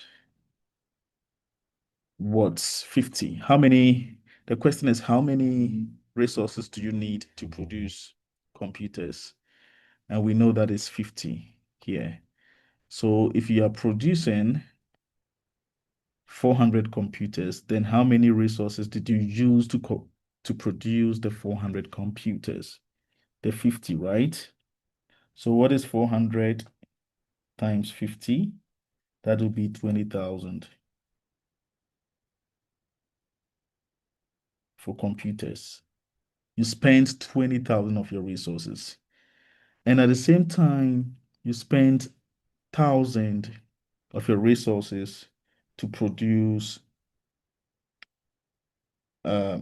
what's 50? How many? The question is, how many resources do you need to produce computers? And we know that is 50 here. So if you are producing 400 computers, then how many resources did you use to produce the 400 computers? The 50, right? So what is 400 times 50? That will be 20,000 for computers. You spend 20,000 of your resources. And at the same time, you spend 1,000 of your resources to produce,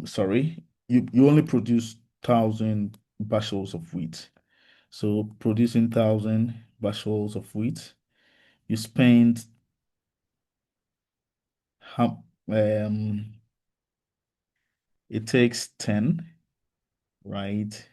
sorry, you only produce 1,000 bushels of wheat. So producing 1,000 bushels of wheat, you spend how, it takes 10, right,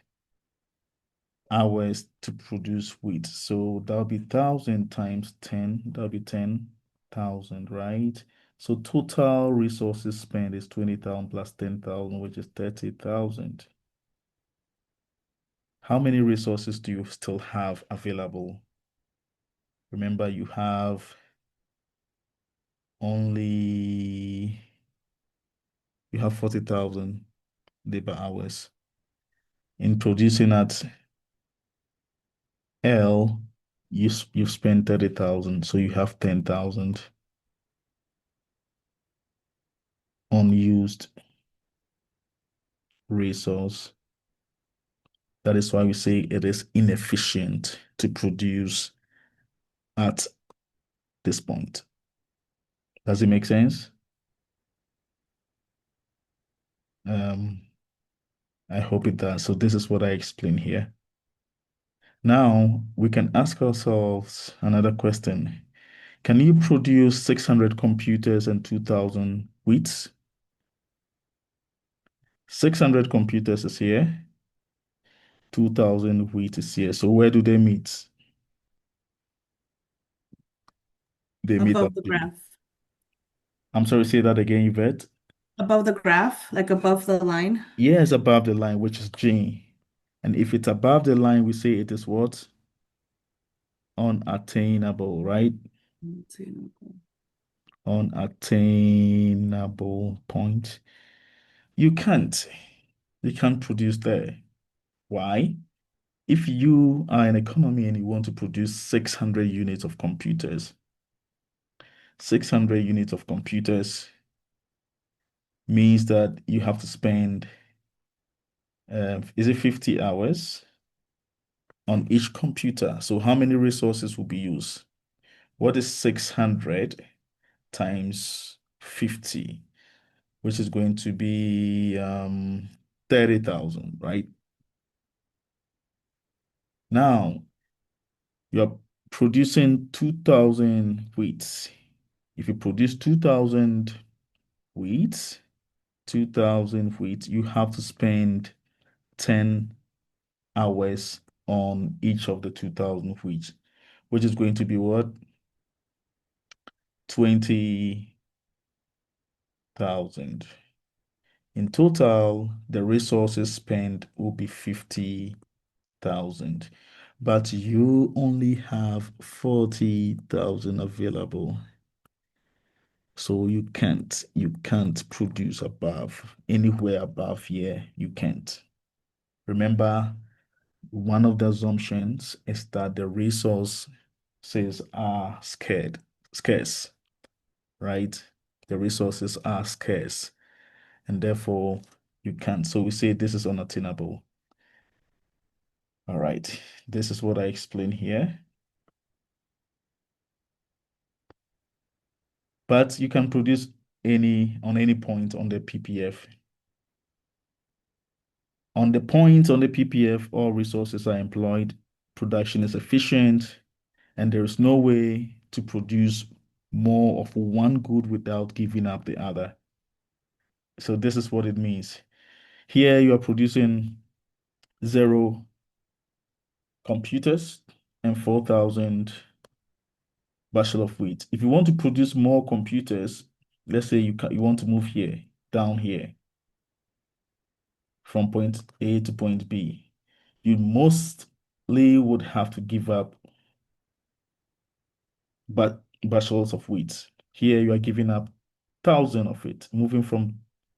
hours to produce wheat. So that'll be 1,000 times 10. That'll be 10,000, right? So total resources spent is 20,000 plus 10,000, which is 30,000. How many resources do you still have available? Remember, only, you have 40,000 labor hours. In producing at L, you've spent 30,000, so you have 10,000 unused resource. That is why we say it is inefficient to produce at this point. Does it make sense? Um, I hope it does. So this is what I explain here. Now we can ask ourselves another question. Can you produce 600 computers and 2000 wheats? 600 computers is here, 2000 wheat is here. So where do they meet? They meet Above at the the, graph. I'm sorry, say that again, Yvette. Above the graph, like above the line. Yes, above the line, which is G. And if it's above the line, we say it is what? Unattainable, right? Unattainable point. You can't. You can't produce there. Why? If you are an economy and you want to produce 600 units of computers, 600 units of computers means that you have to spend, is it 50 hours on each computer? So how many resources will be used? What is 600 times 50, which is going to be 30,000, right? Now, you're producing 2,000 wheats. If you produce 2,000 wheat, 2,000 wheat, you have to spend 10 hours on each of the 2,000 wheat, which is going to be what? 20,000. In total, the resources spent will be 50,000, but you only have 40,000 available. So you can't produce above, anywhere above here, you can't. Remember, one of the assumptions is that the resources are scarce, right? The resources are scarce, and therefore you can't. So we say this is unattainable. All right, this is what I explained here. But you can produce any point on the PPF. On the point on the PPF, all resources are employed, production is efficient, and there is no way to produce more of one good without giving up the other. So this is what it means. Here you are producing 0 computers and 4,000 bushel of wheat. If you want to produce more computers, let's say you want to move here, down here, from point A to point B, you mostly would have to give up but bushels of wheat. Here you are giving up 1,000 of it. Moving from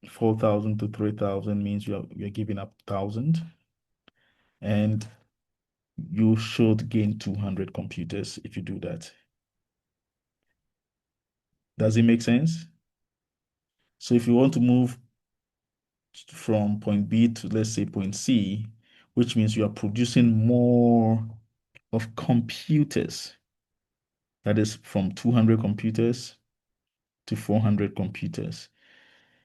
4,000 to 3,000 means you're giving up 1,000, and you should gain 200 computers if you do that. Does it make sense? So if you want to move from point B to, let's say, point C, which means you are producing more of computers, that is from 200 computers to 400 computers.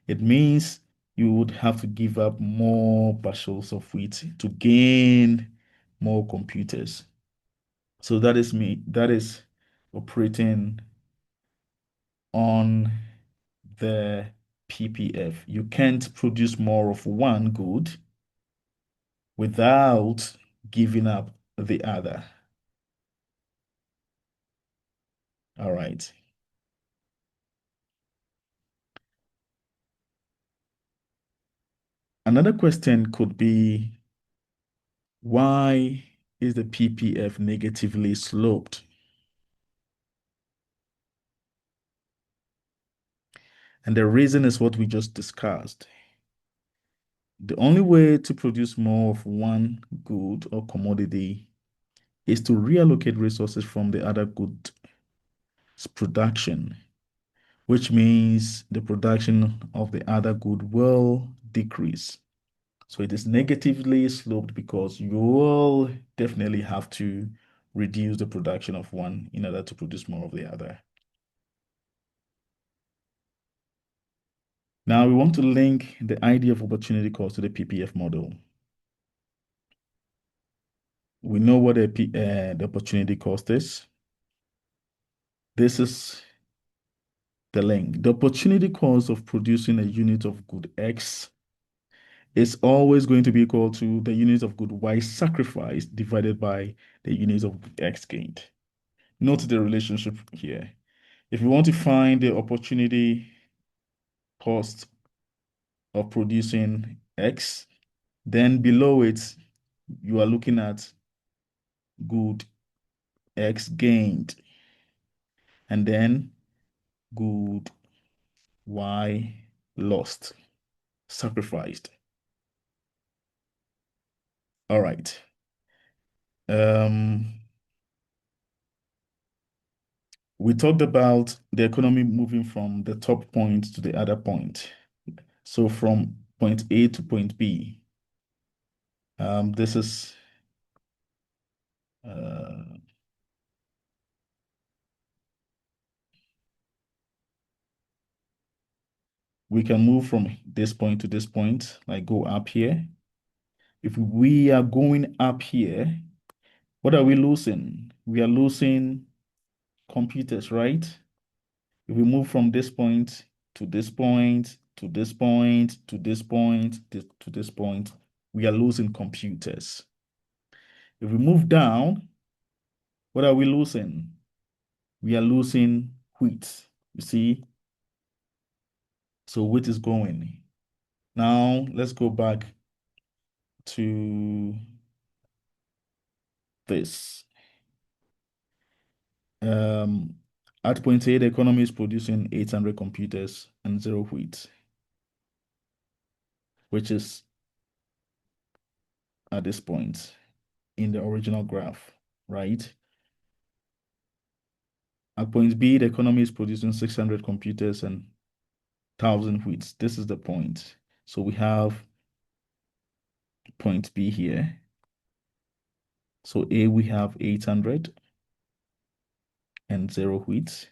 It means you would have to give up more bushels of wheat to gain more computers. So that is operating on the PPF. You can't produce more of one good without giving up the other. All right. Another question could be, why is the PPF negatively sloped? And the reason is what we just discussed. The only way to produce more of one good or commodity is to reallocate resources from the other goods production, which means the production of the other good will decrease. So it is negatively sloped because you will definitely have to reduce the production of one in order to produce more of the other. Now we want to link the idea of opportunity cost to the PPF model. we know what the opportunity cost is. This is the link. The opportunity cost of producing a unit of good X is always going to be equal to the unit of good Y sacrificed divided by the unit of good X gained. Note the relationship here. If you want to find the opportunity cost of producing X, then below it, you are looking at good X gained, and then good Y lost, sacrificed. All right. Um, we talked about the economy moving from the top point to the other point. So from point A to point B. This is we can move from this point to this point, like go up here. If we are going up here, what are we losing? We are losing computers, right? If we move from this point to this point, to this point, to this point, to this point, we are losing computers. If we move down, what are we losing? We are losing wheat. You see? So wheat is going. Now let's go back to this. Um, at point A, the economy is producing 800 computers and zero wheat, which is at this point in the original graph, right? At point B, the economy is producing 600 computers and 1,000 wheat. This is the point. So we have point B here. So A, we have 800 and zero wheat.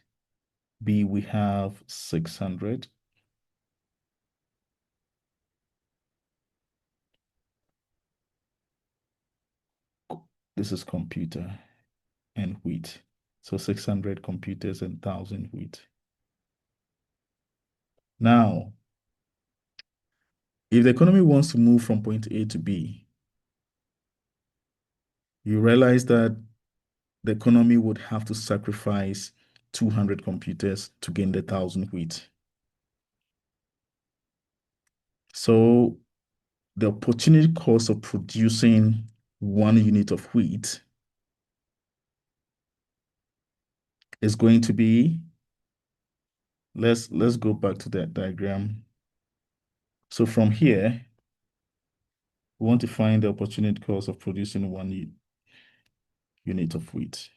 B, we have 600. This is computer and wheat. So 600 computers and 1,000 wheat. Now, if the economy wants to move from point A to B, you realize that the economy would have to sacrifice 200 computers to gain the 1,000 wheat. So the opportunity cost of producing 1 unit of wheat is going to be, let's go back to that diagram. So from here, we want to find the opportunity cost of producing 1 unit of wheat.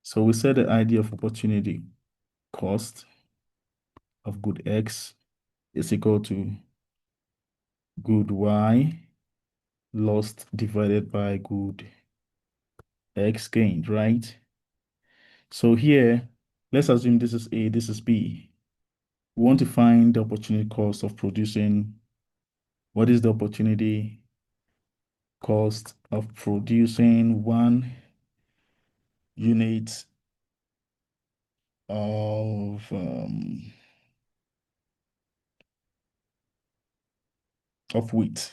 So we said the idea of opportunity cost of good X is equal to good Y lost divided by good X gained, right? So here, let's assume this is A, this is B. We want to find the opportunity cost of producing. What is the opportunity cost of producing 1 unit of wheat?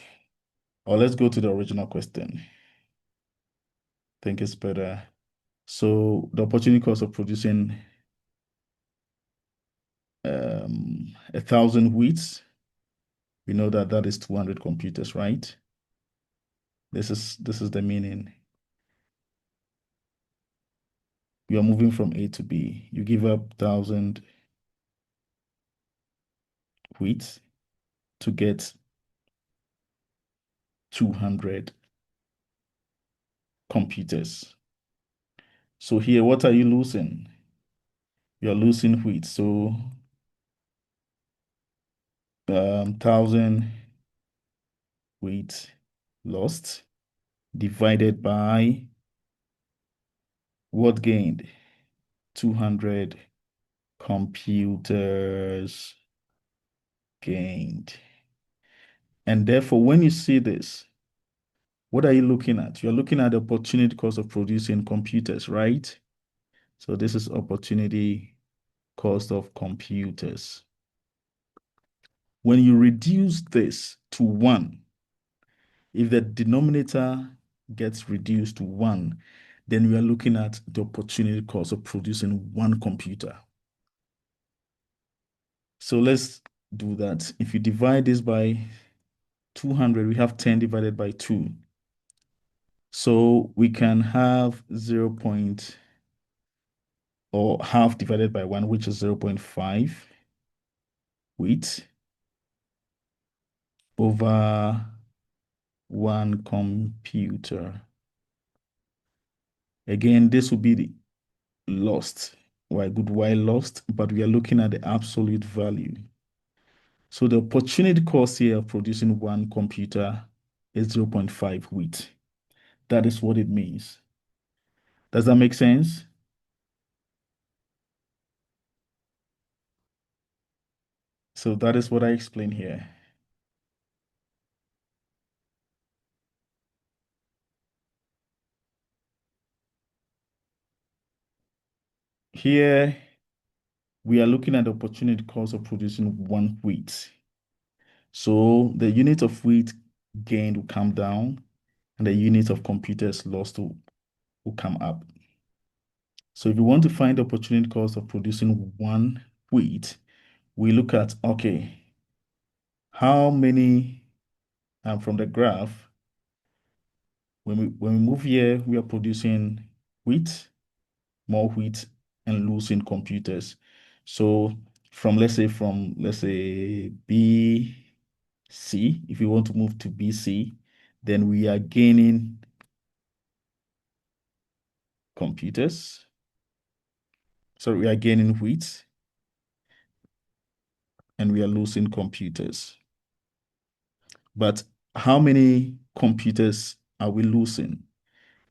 Or let's go to the original question. I think it's better. So the opportunity cost of producing 1,000 wheats, we know that that is 200 computers, right? This is the meaning. You are moving from A to B. You give up 1,000 wheat to get 200 computers. So here, what are you losing? You're losing wheat. So 1,000 wheat lost. divided by what gained? 200 computers gained. And therefore, when you see this, what are you looking at? You're looking at the opportunity cost of producing computers, right? So this is opportunity cost of computers. When you reduce this to 1, if the denominator gets reduced to 1, then we are looking at the opportunity cost of producing one computer. So let's do that. If you divide this by 200, we have 10 divided by 2. So we can have 0. Or half divided by 1, which is 0.5 wheat over one computer. Again, this will be the lost. Why good while lost, but we are looking at the absolute value. So the opportunity cost here of producing one computer is 0.5 wheat. That is what it means. Does that make sense? So that is what I explained here. Here, we are looking at the opportunity cost of producing one wheat. So the unit of wheat gained will come down and the unit of computers lost will come up. So if you want to find the opportunity cost of producing one wheat, we look at, okay, how many, from the graph, when we move here, we are producing wheat, more wheat, and losing computers. So let's say BC, if you want to move to BC, then we are gaining computers. So we are gaining wheat and we are losing computers. But how many computers are we losing?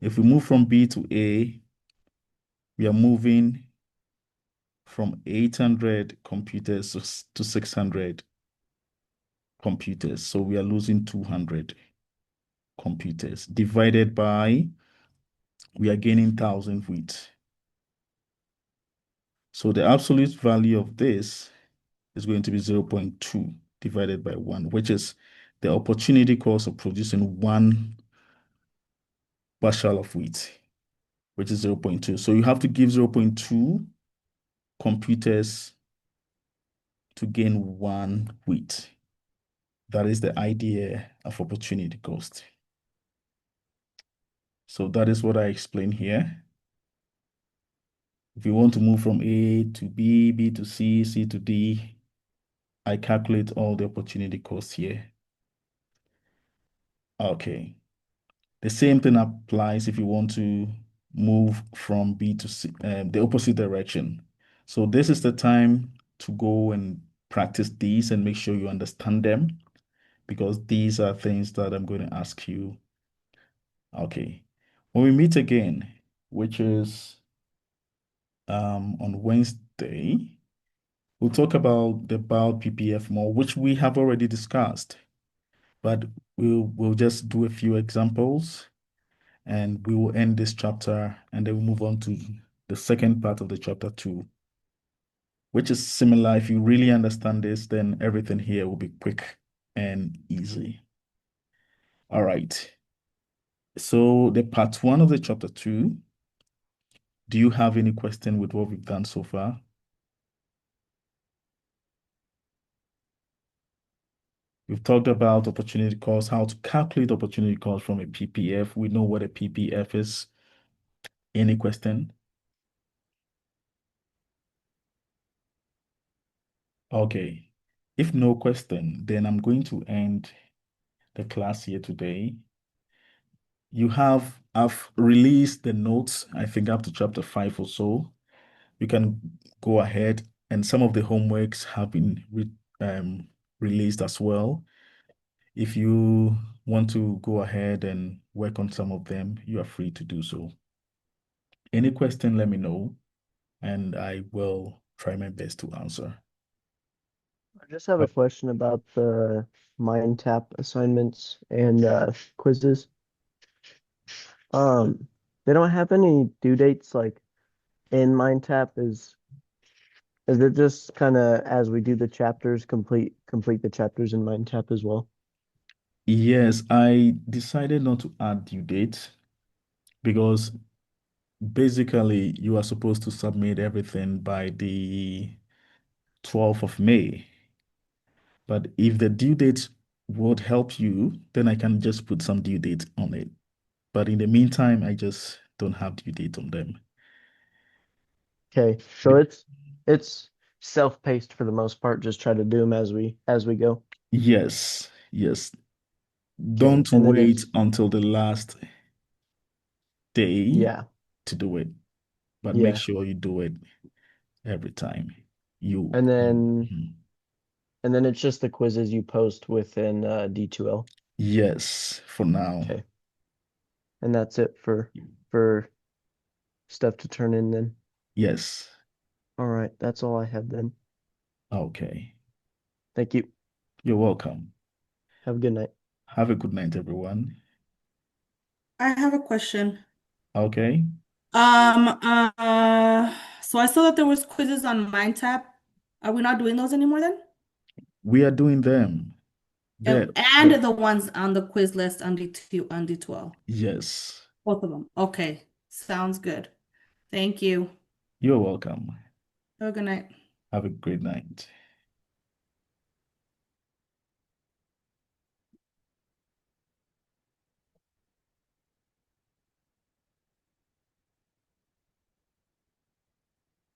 If we move from B to A, we are moving from 800 computers to 600 computers. So we are losing 200 computers divided by, we are gaining 1,000 wheat. So the absolute value of this is going to be 0.2 divided by 1, which is the opportunity cost of producing one bushel of wheat, which is 0.2. So you have to give 0.2 computers to gain one wheat. That is the idea of opportunity cost. So that is what I explained here. If you want to move from A to B, B to C, C to D, I calculate all the opportunity costs here. Okay. The same thing applies if you want to move from B to C, the opposite direction. So this is the time to go and practice these and make sure you understand them, because these are things that I'm going to ask you. Okay. When we meet again, which is on Wednesday, we'll talk about the BAL PPF more, which we have already discussed, but we'll just do a few examples and we will end this chapter and then we'll move on to the second part of the chapter 2, which is similar. If you really understand this, then everything here will be quick and easy. All right. So the part 1 of the chapter 2, do you have any question with what we've done so far? We've talked about opportunity cost, how to calculate opportunity cost from a PPF. We know what a PPF is. Any question? Okay. If no question, then I'm going to end the class here today. I've released the notes, I think up to chapter 5 or so. You can go ahead, and some of the homeworks have been released as well. If you want to go ahead and work on some of them, you are free to do so. Any question, let me know, and I will try my best to answer. I just have a Oh, question about the mind tap assignments and quizzes. Um, they don't have any due dates like in mind tap. Is it just kind of as we do the chapters, complete the chapters in mind tap as well? yes, I decided not to add due date because basically you are supposed to submit everything by the 12th of May. But if the due date would help you, then I can just put some due date on it. But in the meantime, I just don't have due date on them. Okay, so Be- it's self-paced for the most part. Just try to do them as we go. Yes, yes. Okay, Don't and then wait it's until the last day yeah, to do it, but make yeah, sure you do it every time. You, and you, then mhm. and then it's just the quizzes you post within D2L. Yes, for now. Okay, and that's it for stuff to turn in then. Yes. All right, that's all I have then. Okay. Thank you. You're welcome. Have a good night. Have a good night, everyone. I have a question. Okay. So I saw that there was quizzes on MindTap. Are we not doing those anymore then? We are doing them. And The the ones on the quiz list on on D12. yes. Both of them. Okay. Sounds good. Thank you. You're welcome. Have a good night. Have a great night.